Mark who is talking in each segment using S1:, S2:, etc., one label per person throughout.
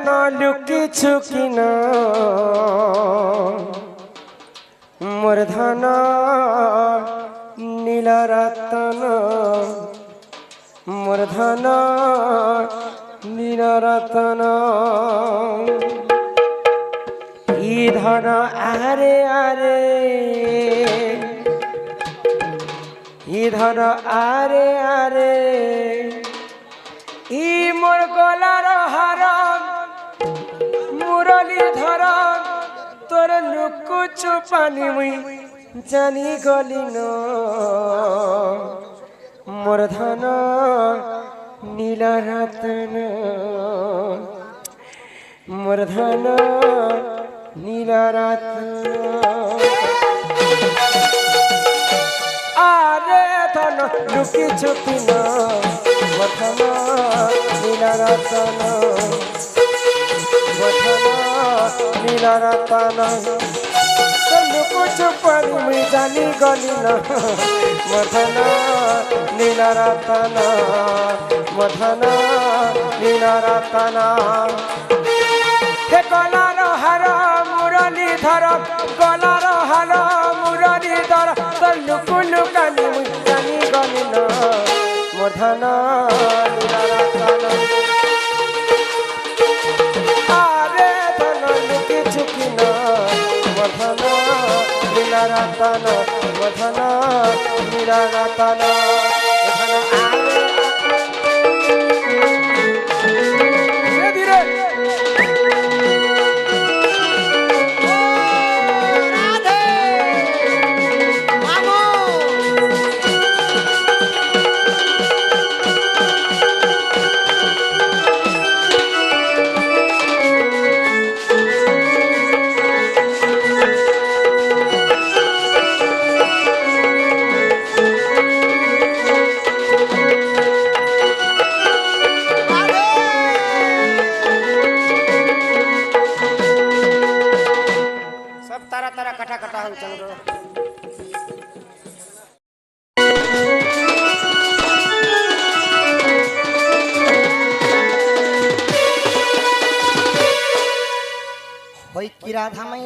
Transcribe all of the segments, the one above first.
S1: ধন লুকিছু কিনা মোর ধন নীল রতন মোর ধন নীল রতন ই ধন আরে আরে ই ধন আরে আরে ই মোর গলার হার মুরলি ধর তোর লুকুচু পানি মুই জানি গলি ন মোর ধন নীল রতন মোর ধন নীল রতন আরে ধন লুকিছু কিনা মোর ধন নীল রতন নীল রতন লুকুচু পানি মুই জানি গলি না মধন নীল রতন মধন নীল রতন হে গলার হার মুরলি ধর গলার হার মুরলি ধর লুকু লুকানি মুই জানি গলি না মধন নীল রতন রতন মধন নীল রতন ধীরে ধীরে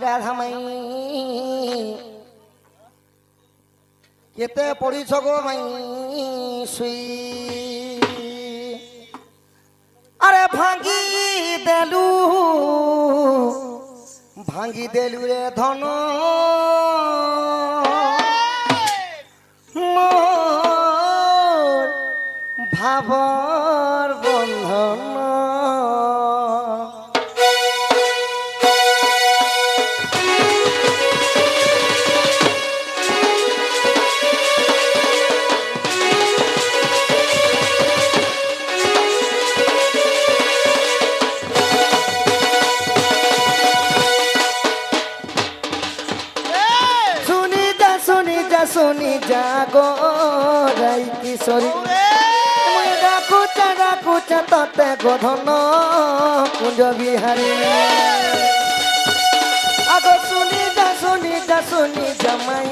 S1: রাধামাই কেতে পড়িছ গো মাই শুই আরে ভাঙ্গি দেলু রে ধন মোর ভাবর বন্ধন শুনি জাগো রাই কিশোরী ডাকুচা ততে গোধন কুঞ্জ বিহারী আগো শুনি জামাই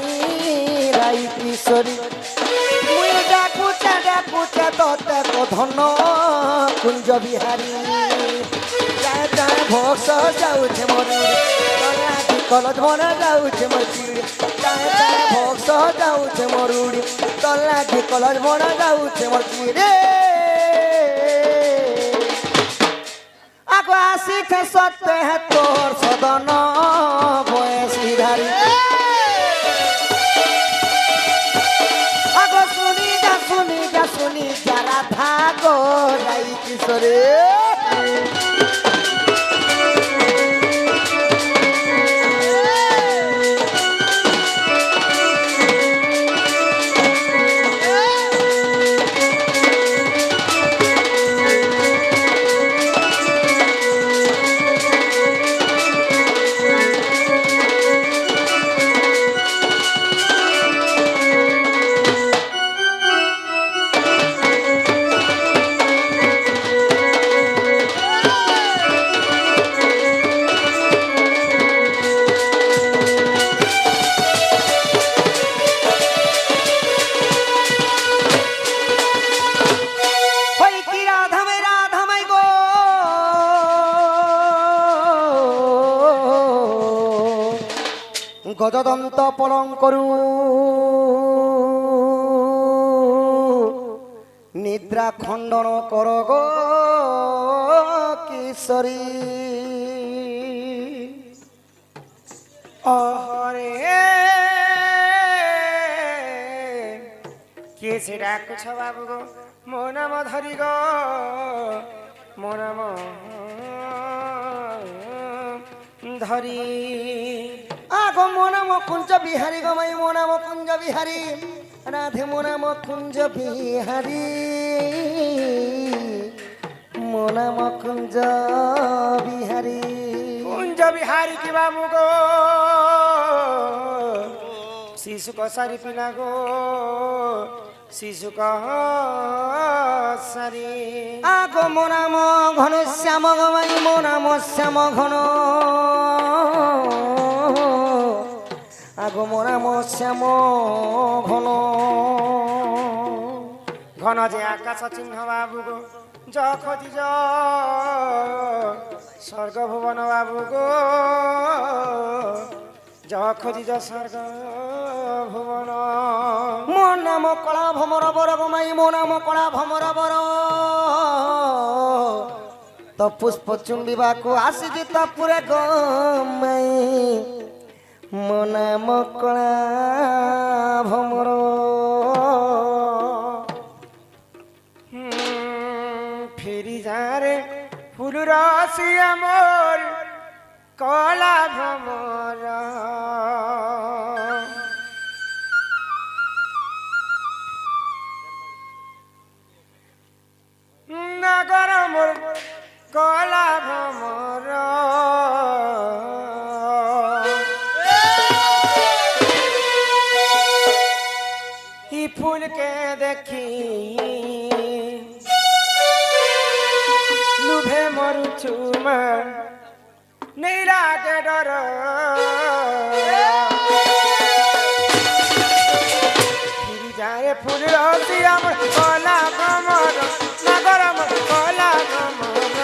S1: রাই কিশোরী মুই ডাকুচা ততে গোধন কুঞ্জ বিহারী যায় যায় ভক্স যাউছে মরি কলজ মনে যাউছে মরি ভক্স যাউছে মরুড়ি তল্লাঠি কলজ মনে যাউছে মরি রে আগো আসিছে সত্য হে তোর সদন বয়সী ধারী আগো শুনি যারা থাকো রাই কিশোরে গজদন্ত পলঙ্করু নিদ্রা খণ্ডন কর গো কিশোরী অহরে কে সে ডাকুছ বাবু গো মো নাম ধরি গো মো নাম ধরি আগো মো নাম কুঞ্জ বিহারী গো মাই মো নাম কুঞ্জ বিহারী রাধে মো নাম কুঞ্জ বিহারী মো নাম কুঞ্জ বিহারী কুঞ্জ বিহারী কি বাবু গো শিশু কসারি পিনা গো শিশু কসারি আগো মো নাম ঘন শ্যাম গো মাই মো নাম শ্যাম ঘন আগো মো নাম শ্যাম ঘন ঘন যে আকাশ চিহ্ন বাবু গো যখি স্বর্গ ভুবন বাবু গো যখি স্বর্গ ভুবন মো নাম কলা ভমর বর গো মাই মো নাম কলা ভমর বর তো পুষ্প চুম্বিবাকু আসিছি তপুরে গো মাই মো নাম কলা ভমর ফেরি যারে ফুল রাশি আমার কলা ভমর নাগর মোর কলা ভমর ই ফুলকে দেখি লুভে মরুছু মা নেই লাগে ডর ফিরি যায় ফুল রসি আমার কলা ভমর নাগর আমার কলা ভমর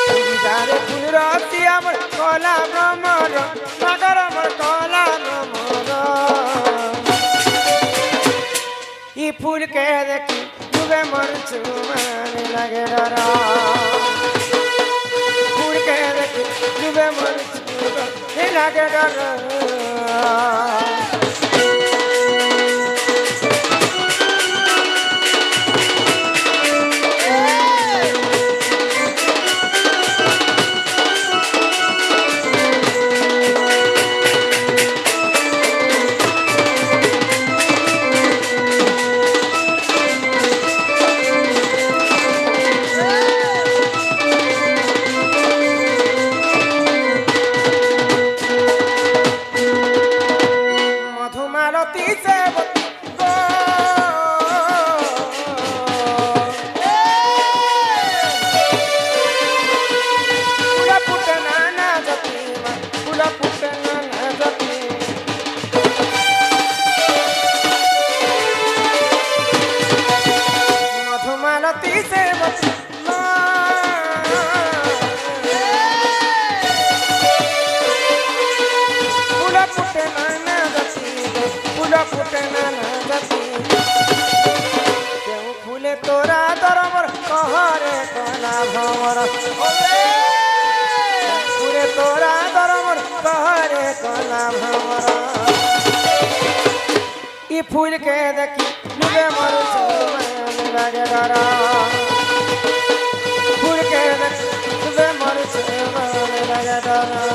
S1: ফিরি যায় ফুল রসি আমার কলা ভমর নাগর আমার কলা ভমর ই ফুলকে দেখি ডুবে মরছু মানে লাগে ডর ফুলকে দেখি ডুবে মরছু লাগে ডর তোরা দরমর কহরে কলা ভমর পুরে তোরা দরমর কহরে কলা ভমর ই ফুলকে দেখি ডুবে মরছু মানে লাগে ডর ফুলকে দেখি ডুবে মরছু মানে লাগে ডর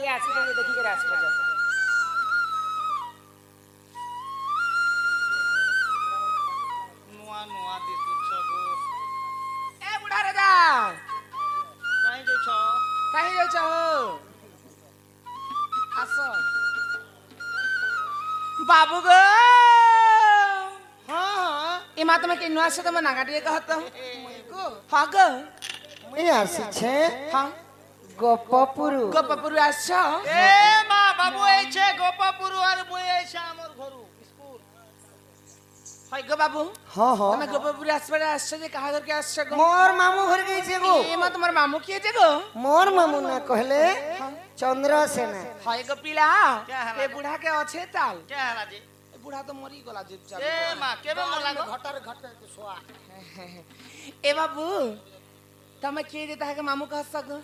S1: କିଏ ଆସିଛନ୍ତି ଦେଖିକରି ଆସିବ ଯାଅ।
S2: ନୂଆ ନୂଆ ଦିଶୁଛ ଗୋ।
S1: ଏ ବୁଢା ରାଜା
S2: କାହିଁ ଯାଉଛ?
S1: କାହିଁ ଯାଉଛ ହୋ? ଆସ ବାବୁ ଗো।
S2: ହଁ ହଁ
S1: ଏ ମା তুমি কেন আসছো তোমার নাগা দিয়ে কহত? হ্যাঁ গো
S3: মুই আসিছে
S1: হ্যাঁ
S3: গোপপুরু
S1: গোপপুর আসছ?
S2: এ মা বাবু এইছে গোপাপুর আর মুই এইছে আমার ঘরু স্কুল।
S1: হয় গো বাবু
S3: হ্যাঁ হ্যাঁ
S1: তুমি গোপপুর আসবারে আসছো যে কাহা ঘরকে আসছো গো?
S3: মোর মামু ঘর গেছে গো।
S1: এ মা তোমার মামু কি আছে গো?
S3: মোর মামু না কহলে চন্দ্রসেনা।
S1: হয় গো পিলা
S2: क्या है
S1: এ বুড়া কে আছে চাল?
S2: क्या है जी?
S1: এ বুড়া তো মরি গলা জিপ চাল।
S2: এ মা কেবে মলা গো?
S3: ঘটর ঘটর সোয়া
S1: এ বাবু তুমি কে যে তাহাকে মামু कहस গো?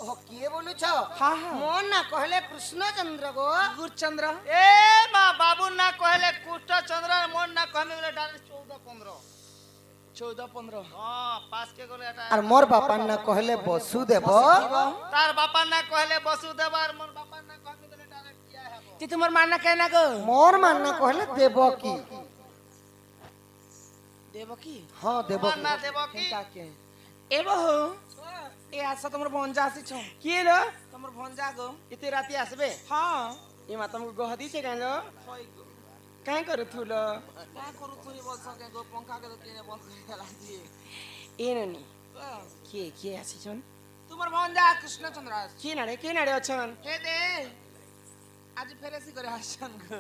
S3: ও কি বলুছ?
S1: হ্যাঁ হ্যাঁ
S3: মোর না কহলে কৃষ্ণচন্দ্র গো।
S1: গুরচন্দ্র।
S2: এ মা বাবু না কহলে কুষ্ঠ চন্দ্র মন না কহলে বলে ডাইরেক্ট 14 15।
S1: 14 15
S2: হ্যাঁ পাস কে গলে এটা।
S3: আর মোর বাপার না কহলে বসুদেব।
S2: তার বাপা না কহলে বসুদেব আর মোর বাপা না কহলে বলে ডাইরেক্ট কিয়া হেবো।
S1: তি তোমার মা না কেনা গো?
S3: মোর মান না কহলে দেবকী।
S1: দেবকী?
S3: হ্যাঁ
S2: মোর
S3: দেবকী।
S2: না দেব কি?
S1: কাকে এ বহু এ আসা তোমার ভঞ্জা আসিছ?
S3: কি লো
S1: তোমার ভঞ্জা গো?
S3: এতে রাতে আসবে?
S1: হ্যাঁ
S3: এ মা তুমি গহ দিছে কেন?
S1: হয় গো
S3: কাই করুথুল?
S1: क्या करू तुरी बोल सके गो पंखा के तो केने बंद करे लागी
S3: এ ননি কে কে আসিছন?
S1: তোমার ভঞ্জা কৃষ্ণচন্দ্র আস
S3: কি নাড়ে অছন?
S1: হে দে আজ ফেরেসি করে আসছন গো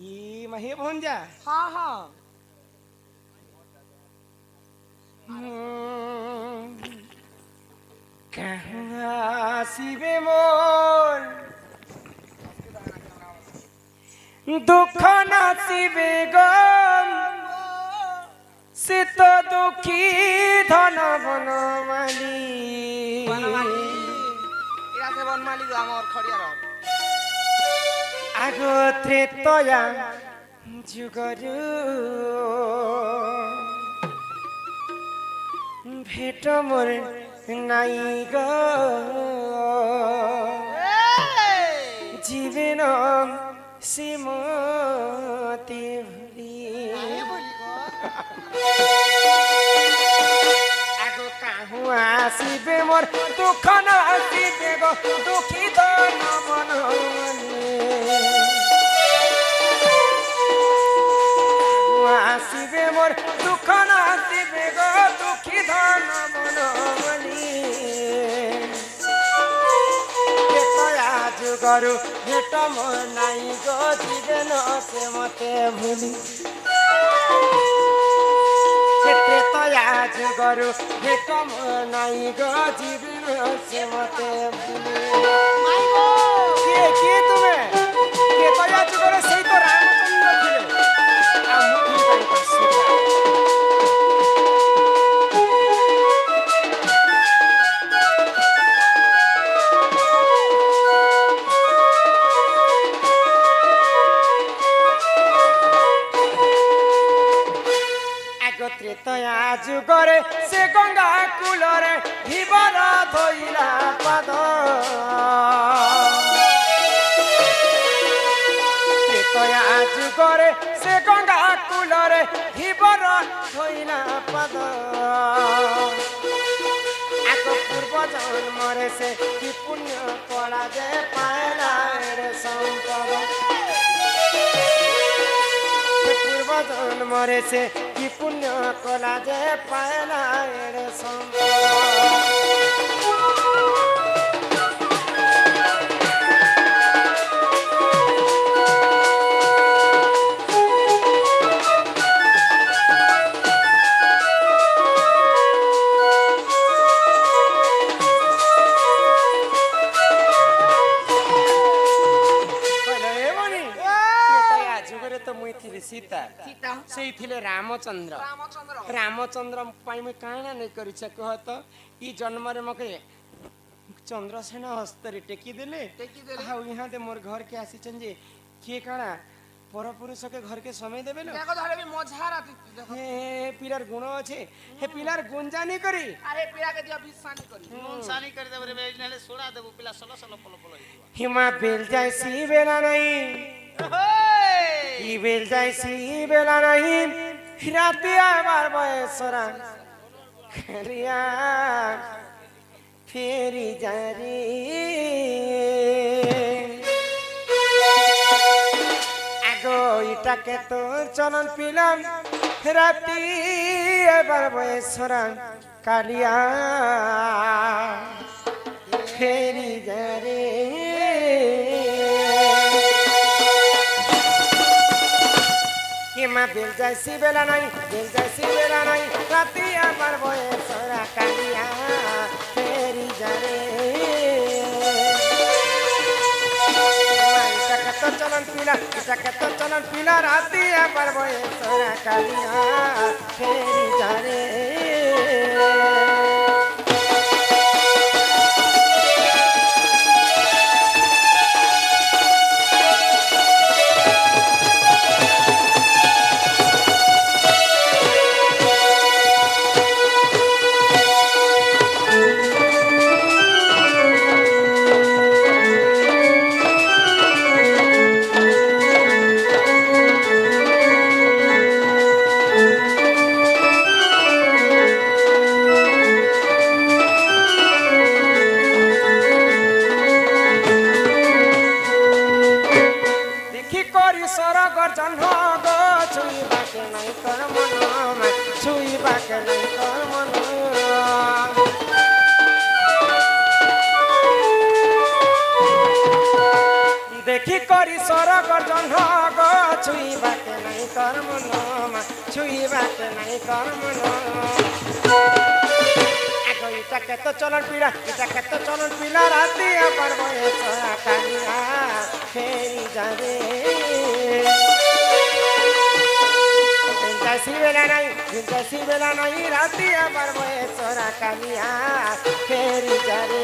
S3: ই মাহে ভঞ্জা।
S1: হ্যাঁ হ্যাঁ
S3: কাহা আসিবে মোর দুঃখ নাচিবে গম সে তো দুঃখী ধন বনমালী।
S1: বনমালী এরা সে বনমালী গো আমার খড়িয়ার
S3: আগ ত্রেতয়া যুগরু ভেট মোর নাই গো জীবন শ্রীমতী ভুলি আগ কাহু আসিবে মোর দুঃখ নাচিবে গো দুঃখিত নমন আসিবে মোর দুঃখ নাচিবে গো দুঃখী ধন মনমণি যুগরু ভেট মোর নাই গো জীবন সে মতে ভুলি ত্রেতয়া যুগরু ভেট মোর নাই গো জীবন সে মতে ভুলি। কে তুমি ত্রেতয়া যুগরে সেই তো রামচন্দ্র ছিলে। ত্রেতয়া যুগরে সে গঙ্গা কূলরে ধীবর ধইলা পাদ। ত্রেতয়া যুগরে সে গঙ্গা কূলরে ধীবর ধইলা পাদ। আগ পূর্ব জন্মরে সে কি পুণ্য কলা যে পায়লা রে সম্পদ। পূর্ব জন্মরে সে কি পুণ্য কলা যে পায়লা রে সম্পদ। सीता
S1: सीता
S3: से थिले रामचंद्र।
S1: रामचंद्र
S3: रामचंद्र पाई मैं काना नहीं करी कह तो ई जन्म रे मके चंद्रसेना हस्तरे टेकी देले। हाउ यहाँ दे मोर घर के आसी जे के काना पर पुरुष के घर के समय देबे न।
S1: देखो धरे भी मझा रात देखो
S3: हे পিলার গুণ আছে হে পিলার গুণ জানি করি
S2: আরে পিলাকে দিও বিশানি করি নুন সানি করে দেব রে নেলে সোডা দেব পিলা সলো সলো পলো পলো হইব
S3: হিমা বেল যাই সি বেলা নাই কি বেল যাই সি বেলা নাই রাতে আবার বয়সরা খেলিয়া ফেরি যারি আগো ইটাকে তোর চলন পিলাম রাতি এবার বয়সরা কালিয়া ফেরি যারে মা বেল যাইছি বেলা নাই বেল যাইছি বেলা নাই রাতি আমার বয়সরা কালিয়া ফেরি যারে এটা কত চলন পিলা এটা কত চলন পিলা রাতি আমার বয়সরা কালিয়া ফেরি যারে দেখি করি সরগ জহ্ন গো ছুইবাকে নাই কর্ম মা ছুইবাকে নাই কর্ম আগো এটা কত চলন পিলা এটা কত চলন পিলা রাতি আবার বয়সরা কালিয়া ফেরি যাবে যাইছি বেলা নাই রাতি আবার বয়সরা কালিয়া ফেরি যাবে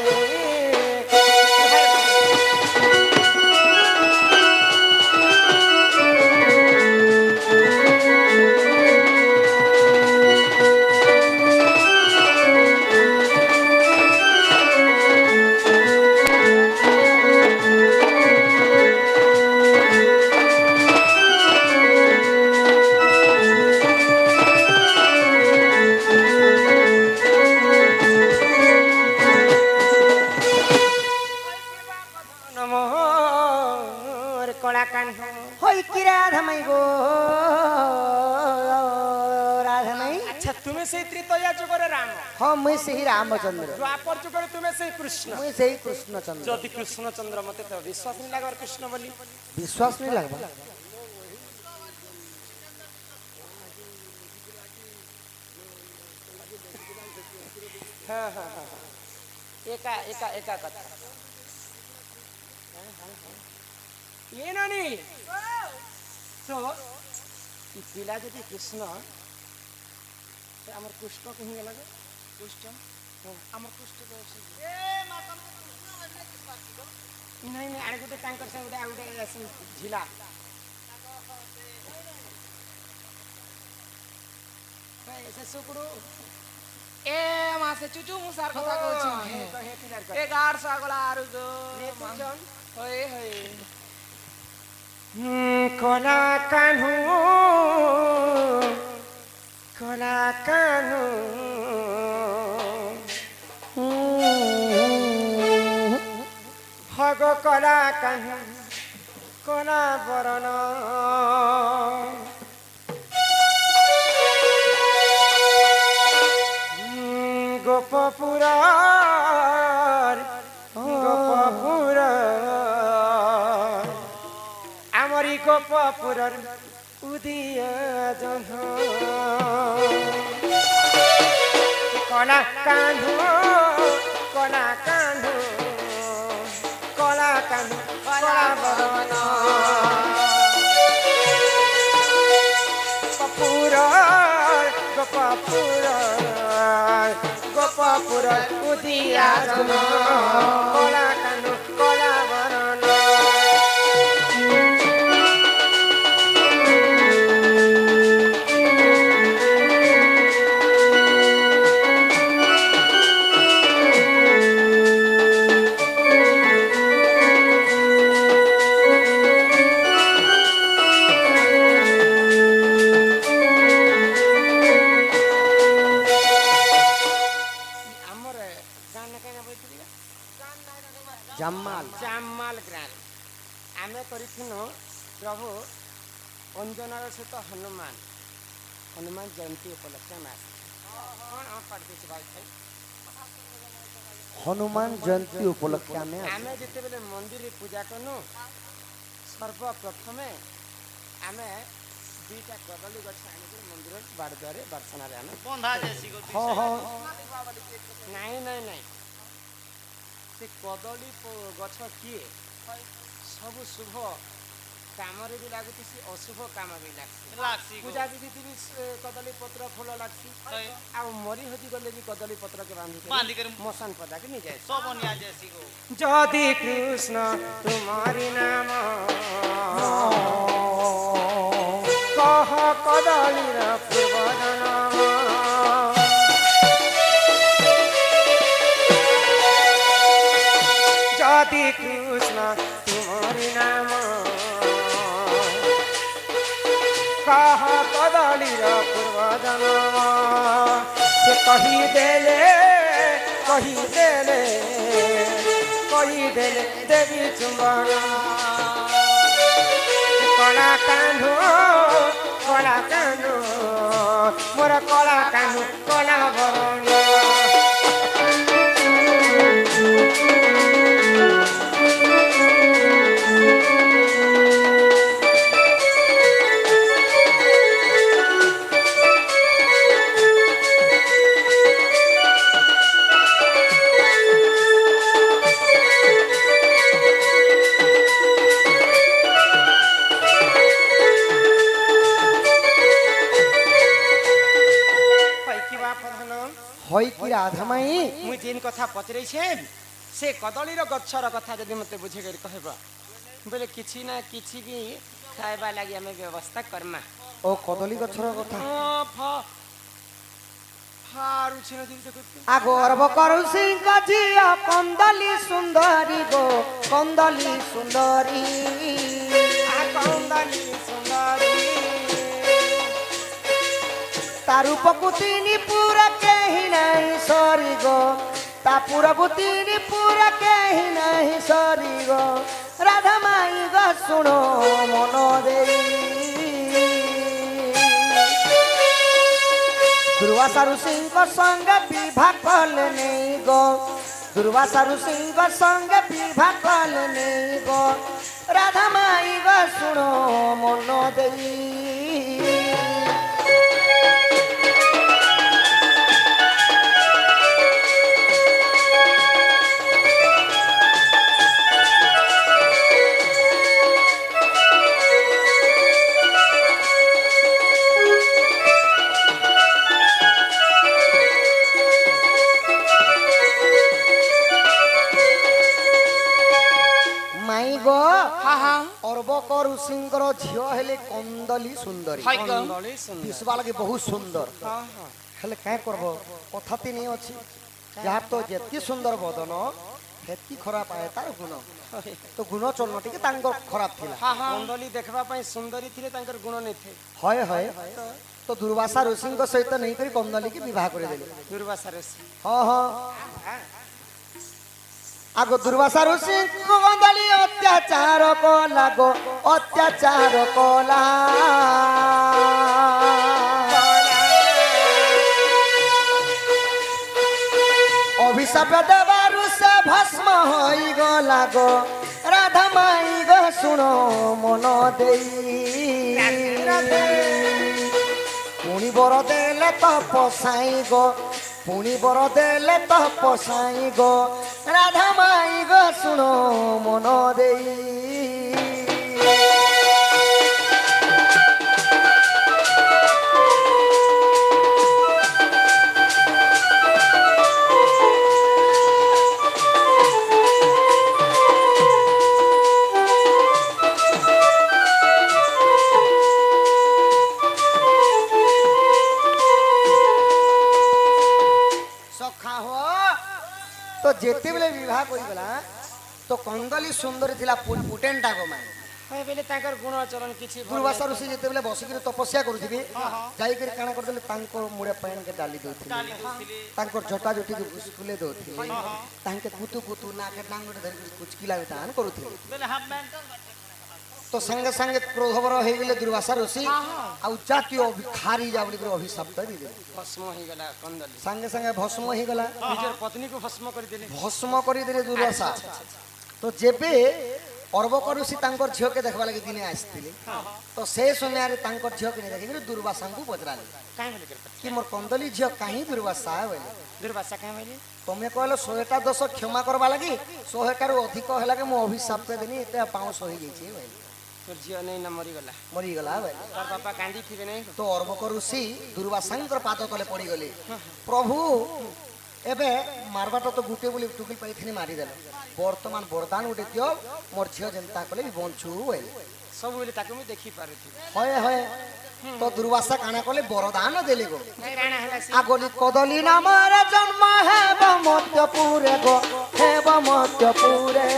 S1: হই কি রাধামাই গো রাধামাই
S3: আচ্ছা তুমি সেই ত্রিতয়া যুগরে রাম
S1: হ্যাঁ মুই সেই রামচন্দ্র
S3: দ্বাপর যুগরে তুমি সেই কৃষ্ণ
S1: মুই সেই কৃষ্ণচন্দ্র
S3: যদি কৃষ্ণচন্দ্র মতে তো বিশ্বাস নি লাগবার কৃষ্ণ বলি
S1: বিশ্বাস नहीं लगवा
S3: হ্যাঁ হ্যাঁ হ্যাঁ একা একা একা কথা ये नानी तो पिला যদি কৃষ্ণ আমার কুষ্ঠ কহি গেল কুষ্ঠ আমার কুষ্ঠ
S2: এ মা তুমি কৃষ্ণ বললে কি পাচ্ছো
S3: নাই নাই আর গোটে ট্যাঙ্কর সে গোটে আউটে আছে ঝিলা ভাই সে সুকুড়ু
S2: এ মা সে চুচু মুসার কথা কইছি এ গাড় সাগলা আরু গো
S3: নেতুজন
S2: হই হই
S3: কলা কানু ভগ কলা কানু কলা বরণ গোপপুর আমারি গোপপুরর উদিয়া জহ কলা কান্ধু কলা কান্ধু কলা কান্ধু কলা বরণ গোপপুর উদিয়া জহ কলা কান্ধু কলা বরণ
S1: ଚାମାଲ
S3: ଚାମାଲ ଗ୍ରାମରେ ଆମେ କରିଥିଲୁ ପ୍ରଭୁ ଅଞ୍ଜନାର ସହିତ ହନୁମାନ ଜୟନ୍ତୀ ଉପଲକ୍ଷେ ଆମେ ଆସିଛୁ କ'ଣ କରିଦେଇଛୁ ଭାଇ ଭାଇ
S1: ହନୁମାନ ଜୟନ୍ତୀ ଉପଲକ୍ଷେ ଆମେ
S3: ଆମେ ଯେତେବେଳେ ମନ୍ଦିରରେ ପୂଜା କଲୁ ସର୍ବପ୍ରଥମେ ଆମେ ଦୁଇଟା କଦଳୀ ଗଛ ଆଣିକି ମନ୍ଦିର ବାଡ଼ଦୁଆରେ ଦର୍ଶନରେ ଆମେ
S1: ହଁ ହଁ
S3: ନାଇଁ ସେ କଦଳୀ ଗଛ କିଏ ସବୁ ଶୁଭ କାମରେ ବି ଲାଗୁଛି ଅଶୁଭ କାମ ବି ଲାଗୁଛି ପୂଜା ବିଧି ବି କଦଳୀ ପତ୍ର ଫୁଲ ଲାଗୁଛି ଆଉ ମରି ହଜି ଗଲେ ବି କଦଳୀ ପତ୍ରକେ ବାନ୍ଧିକି ମଶାନ ପଦାକେ ନିଯାଏ ଯଦି କୃଷ୍ଣ ତୁମରି ନାମ କହ କଦଳୀର ପୂର୍ବ ଜନ୍ମ যদি কৃষ্ণ তুমরি নাম কহ কদলীর পূর্ব জন্ম সে কহিদেলে দেবী চুম্বন কলা কান্ধু মোর কলা কান্ধু কলা বরণ
S1: হয় কি রাধামাই
S3: মুই যেন কথা পচরাইছে সে কদলীর গছর কথা যদি মতে বুঝে করে কহব বলে কিছু না কিছু বি খাইবা লাগি আমি ব্যবস্থা করমা
S1: ও কদলী গছর কথা
S3: ফারুছি না দিন
S1: আগর্ব করু সিংহ ঝিয়া কন্দলি সুন্দরী গো কন্দলি সুন্দরী
S3: কন্দলি সুন্দরী
S1: তারু পকুতিনি পুরা কেহি নাই সরি গো তা পুরা বুতিনি পুরা কেহি নাই সরি গো রাধা মাই গো শুনো মন দেই দুর্বাসা ঋষিঙ্ক সঙ্গে বিবাহ কলে নেই গো দুর্বাসা ঋষিঙ্ক সঙ্গে বিবাহ কলে নেই গো রাধা মাই গো শুনো মন দেই ଅର୍ବକ ଋଷିଙ୍କର ଝିଅ ହେଲେ କନ୍ଦଲି ସୁନ୍ଦରୀ ଦିଶବା ଲାଗି ବହୁତ ସୁନ୍ଦର ହେଲେ କାଁ କରବ କଥା ତିନି ଅଛି ଯାହାର ତ ଯେତିକି ସୁନ୍ଦର ବଦନ ସେତିକି ଖରାପ ଆଏ ତାର ଗୁଣ ତ ଗୁଣ ଚଳନ ଟିକେ ତାଙ୍କର ଖରାପ ଥିଲା
S3: କନ୍ଦଲି ଦେଖିବା ପାଇଁ ସୁନ୍ଦରୀ ଥିଲେ ତାଙ୍କର ଗୁଣ ନେଇଥାଏ
S1: ହଏ ତ ଦୁର୍ବାସା ଋଷିଙ୍କ ସହିତ ନେଇକରି କନ୍ଦଲିକି ବିବାହ କରିଦେଲେ
S3: ଦୁର୍ବାସା ଋଷି
S1: ହଁ আগ দুর্বাসা ঋষি কন্দলি অত্যাচার কলা গো অত্যাচার কলা অভিশাপ দেবারু সে ভস্ম হই গলা গো রাধা মাই গো শুনো মন দেই পুনি বর দেলে তপসাই গো পুনি বর দেলে তপসাই গো রাধা মাই গো শুনো মন দেই तो जेते बेले विवाह करिगला तो कंदली सुंदरी थिला पुटेंटा गो माई
S3: হয় বেলে তাଙ୍କର গুণ আচরণ କିଛି ଭଲ
S1: ଦୁର୍ବାସା ଋଷି ଯେତେବେଳେ ବସିକିରି ତପସ୍ୟା କରୁଥିବେ ଯାଇକରି କାଣା କରିଦେଲେ ତାଙ୍କ ମୁଡ଼େ ପାଣିକେ ଡାଲି ଦଉଥିଲେ ତାଙ୍କର ଝଟା ଝଟିକି ସ୍କୁଲେ ଦଉଥିଲେ ତାଙ୍କେ କୁତୁ କୁତୁ ନାକେ ଡାଙ୍ଗଟେ ଧରିକି କୁଚକି ଲାଗେ ତାନ କରୁଥିଲେ ତ ସାଙ୍ଗେ ସାଙ୍ଗେ କ୍ରୋଧବର ହେଇଗଲେ ଦୁର୍ବାସା ଋଷି ଆଉ ଜାତୀୟ ଭିଖାରୀ ଯା ବୋଲି ଅଭିଶାପ ଦେଇଦେଲେ
S3: ଭସ୍ମ ହେଇଗଲା କନ୍ଦଲି
S1: ସାଙ୍ଗେ ସାଙ୍ଗେ ଭସ୍ମ ହେଇଗଲା
S3: ନିଜର ପତ୍ନୀକୁ ଭସ୍ମ କରିଦେଲେ
S1: ଭସ୍ମ କରିଦେଲେ ଦୁର୍ବାସା ତ ଯେବେ ଅର୍ବକ ଋଷି ତାଙ୍କର ଝିଅକେ ଦେଖିବା ଲାଗି ଦିନେ ଆସିଥିଲେ ତ ସେ ସମୟରେ ତାଙ୍କର ଝିଅକେ ଦେଖିକିରି ଦୁର୍ବାସାଙ୍କୁ ପଚରାଲେ
S3: କାଇଁ ବୋଲି
S1: କି ମୋର କନ୍ଦଲି ଝିଅ କାହିଁ ଦୁର୍ବାସା ବୋଇଲେ
S3: ଦୁର୍ବାସା କାଇଁ ବୋଲି
S1: ତମେ କହିଲ 100ଟା ଦୋଷ କ୍ଷମା କରବା ଲାଗି 100ଟାରୁ ଅଧିକ ହେଲା କି ମୁଁ ଅଭିଶାପ ଦେନି ଏତେ ପାଉଁଶ ହେଇଯାଇଛି ବୋଇଲେ
S3: তোর ঝিও নেই না মরিগলা
S1: ମରିଗଲା ବୋଇଲେ
S3: তোর বাপা কান্দিଥିବେ ନାଇଁ
S1: ତ ଅର୍ବକ ଋଷି ଦୁର୍ବାସାଙ୍କର ପାଦ ତଳେ ପଡ଼ିଗଲେ ପ୍ରଭୁ ଏବେ ମାରବାଟା ତ ଗୁଟେ ବୋଲି ଟୁକିଲ ପାଇଥିନି ମାରିଦେଲ ବର୍ତ୍ତମାନ ବରଦାନ ଗୋଟେ ଦିଅ ମୋର ଝିଅ ଯେନ୍ତା କଲେ ବି ବଞ୍ଚୁ ବୋଇଲେ
S3: ସବୁବେଳେ ତାକୁ ମୁଁ ଦେଖି ପାରୁଥିବି
S1: ହଏ ହଏ ତ ଦୁର୍ବାସା କାଣା କଲେ ବରଦାନ ଦେଲେ ଗো
S3: କାଣା ହେଲା ସେ
S1: আগলি কদলি নামর জন্ম হেব মধ্যপুরে গো হেব মধ্যপুরে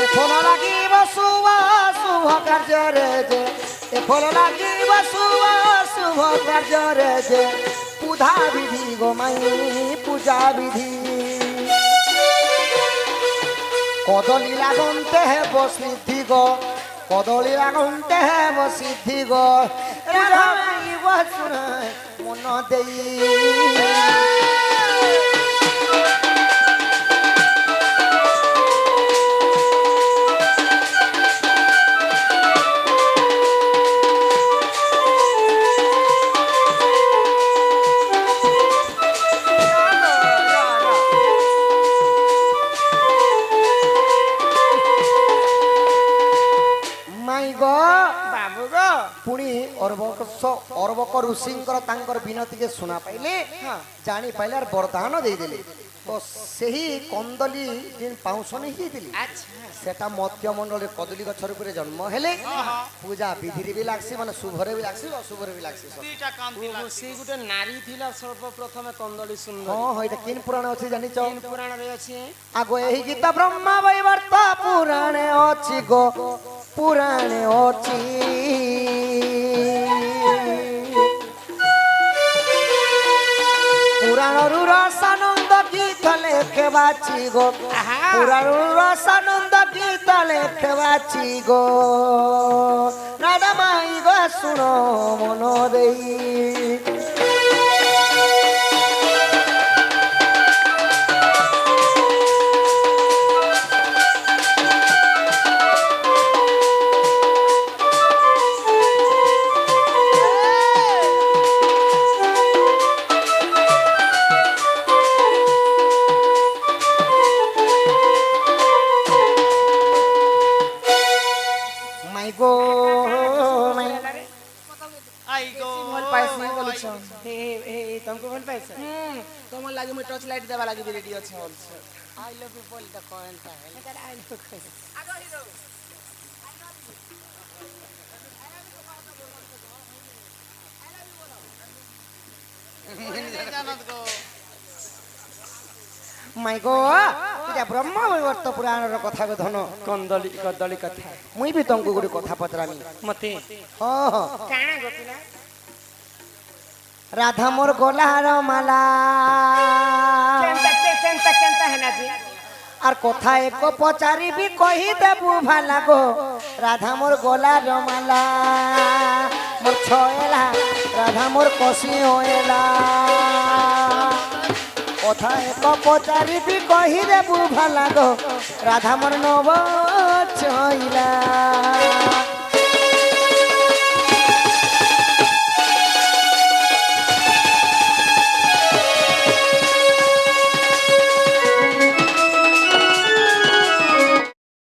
S1: এ ফল লাগিব শুভ শুভ কার্যরে যে এ ফল লাগিব শুভ শুভ কার্যরে যে পূজা বিধি গো মাই পূজা বিধি কদলি লাগন্তে হেব সিদ্ধি গো কদলি লাগন্তে হেব সিদ্ধি গো রাধাই বচন মন দেই ମାଇ ଗো
S3: বাবু গো
S1: ପୁଣି ଅର୍ବକ ଋଷିଙ୍କର ତାଙ୍କର ବିନତିକେ ଶୁଣା ପାଇଲେ ଜାଣି ପାଇଲେ ଆର୍ ବରଦାନ ଦେଇଦେଲେ ତ ସେହି କନ୍ଦଲି ଯେନ୍ ପାଉଁଶ ନେଇ ହେଇଥିଲେ
S3: আচ্ছা
S1: ସେଟା ମଧ୍ୟମଣ୍ଡଳରେ କଦଳୀ ଗଛ ରୂପରେ ଜନ୍ମ ହେଲେ ପୂଜା ବିଧିରେ ବି ଲାଗ୍ସି ମାନେ ଶୁଭରେ ବି ଲାଗ୍ସି ଅଶୁଭରେ ବି ଲାଗ୍ସି
S3: ସେ ଗୋଟେ ନାରୀ ଥିଲା ସର୍ବପ୍ରଥମେ କନ୍ଦଳି ସୁନ୍ଦର
S1: ହଁ ହଁ ଏଇଟା କିନ୍ ପୁରାଣ ଅଛି ଜାଣିଛ
S3: ପୁରାଣରେ ଅଛି
S1: ଆଗ ଏହି ଗୀତ ବ୍ରହ୍ମା ବୈବର୍ତ ପୁରାଣେ ଅଛି ଗୋ ପୁରାଣେ ଅଛି পুরাণরু রসানন্দ গীত লেখে বাছি গো পুরাণরু রসানন্দ গীত লেখে বাছি গো রাধা মাই গো শুণ মন দেই মাই গো মাই
S2: ଭଲ ପାଇସି ବୋଲୁଛ
S3: ତମକୁ ଭଲ ପାଇଛ
S2: ତମର ଲାଗି ମୁଇଁ ଟର୍ଚ ଲାଇଟ୍ ଦେବା ଲାଗି ରେଡି ଅଛି
S3: ଆଇ ଲଭ୍ ୟୁ ବୋଲି ତ କହନ୍ତା ହେଲେ ଆଇ ଲଭ୍
S1: মাই গো এটা ব্রহ্মা বৈবর্ত পুরাণর কথা গো ধন
S3: କନ୍ଦଳି କଦଳୀ କଥା
S1: মুই ବି ତମକୁ ଗୋଟେ କଥା ପଚରାମି
S3: ମତେ
S1: ହଁ ହଁ
S3: କାଣା ଗୋପିନା
S1: রাধা মোর গলার মালা
S3: କେନ୍ତା ହେଲା ଯେ
S1: আর কথা এক পচারিবি কহি দেবু ভালা গো রাধা মোর গলার মালা মোর ছয়লা রাধা মোর কষি হয়েলা কথা এক পচারিবি কহি দেবু ভালা গো রাধা মোর নব ছইলা